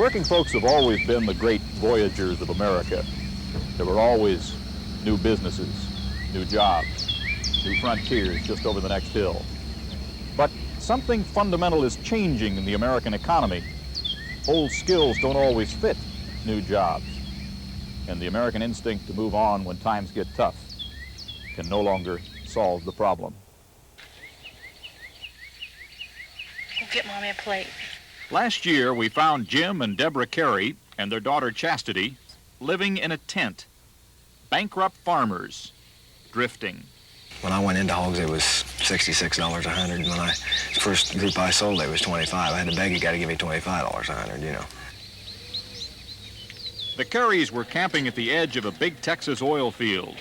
Working folks have always been the great voyagers of America. There were always new businesses, new jobs, new frontiers just over the next hill. But something fundamental is changing in the American economy. Old skills don't always fit new jobs. And the American instinct to move on when times get tough can no longer solve the problem. Go get Mommy a plate. Last year, we found Jim and Deborah Carey and their daughter Chastity living in a tent. Bankrupt farmers, drifting. When I went into hogs, it was $66 a hundred. When the first group I sold, it was $25. I had to beg, you got to give me $25 a hundred, you know. The Careys were camping at the edge of a big Texas oil field.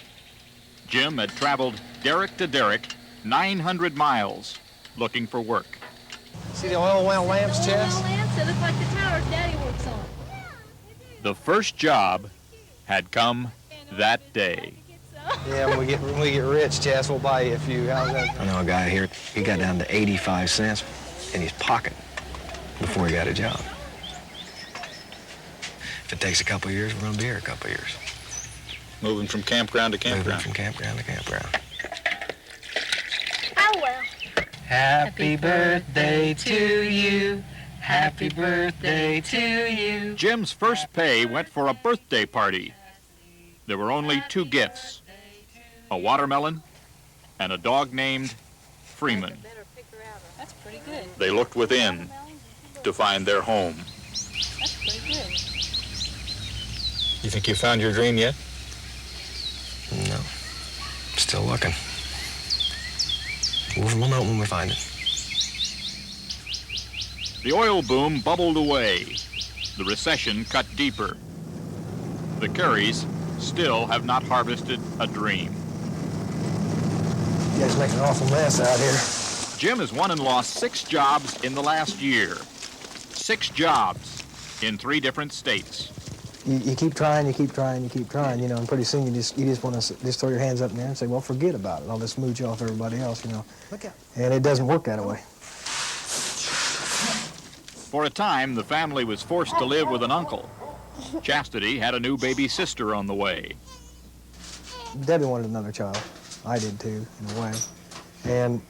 Jim had traveled derrick to derrick, 900 miles, looking for work. See the oil well lamps, Chess? Oil lamps, they look like the towers Daddy works on. The first job had come that day. Yeah, when we get rich, Chess, we'll buy you a few. How's that? I know a guy here, he got down to 85 cents in his pocket before he got a job. If it takes a couple of years, we're going to be here a couple of years. Moving from campground to campground. Moving from campground to campground. Oh, well. Happy birthday to you. Happy birthday to you. Jim's first pay went for a birthday party. There were only two gifts, a watermelon and a dog named Freeman. That's pretty good. They looked within to find their home. That's pretty good. You think you found your dream yet? No, still looking. We'll know when we find it. The oil boom bubbled away. The recession cut deeper. The Careys still have not harvested a dream. You guys make an awful mess out here. Jim has won and lost 6 jobs in the last year. 6 jobs in 3 different states. You keep trying, you keep trying, you keep trying, you know, and pretty soon you just want to just throw your hands up in there and say, well, forget about it. I'll just mooch off everybody else, you know. And it doesn't work that way. For a time, the family was forced to live with an uncle. Chastity had a new baby sister on the way. Debbie wanted another child. I did too, in a way. And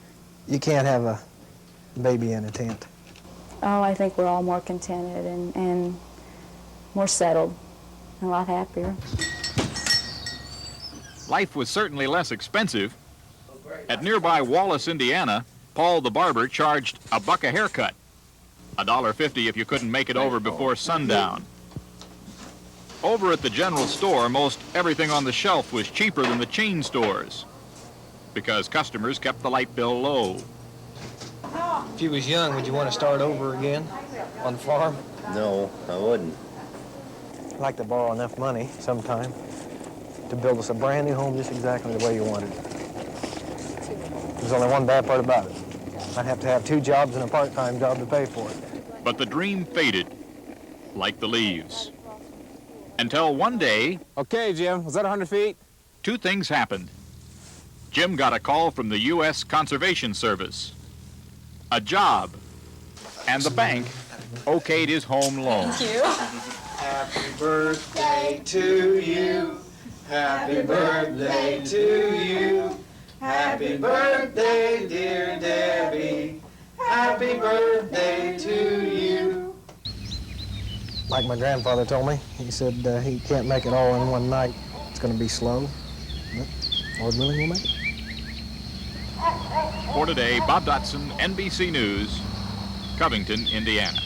you can't have a baby in a tent. Oh, I think we're all more contented and more settled, and a lot happier. Life was certainly less expensive. At nearby Wallace, Indiana, Paul the barber charged $1 a haircut, $1.50 if you couldn't make it over before sundown. Over at the general store, most everything on the shelf was cheaper than the chain stores because customers kept the light bill low. If you was young, would you want to start over again on the farm? No, I wouldn't. I'd like to borrow enough money sometime to build us a brand new home just exactly the way you wanted it. There's only one bad part about it. I'd have to have 2 jobs and a part-time job to pay for it. But the dream faded like the leaves. Until one day... Okay, Jim, was that 100 feet? 2 things happened. Jim got a call from the U.S. Conservation Service. A job. And the bank okayed his home loan. Thank you. Happy birthday to you. Happy birthday to you. Happy birthday, dear Debbie. Happy birthday to you. Like my grandfather told me, he said he can't make it all in one night. It's going to be slow, but Lord willing, we'll make it. For today, Bob Dotson, NBC News, Covington, Indiana.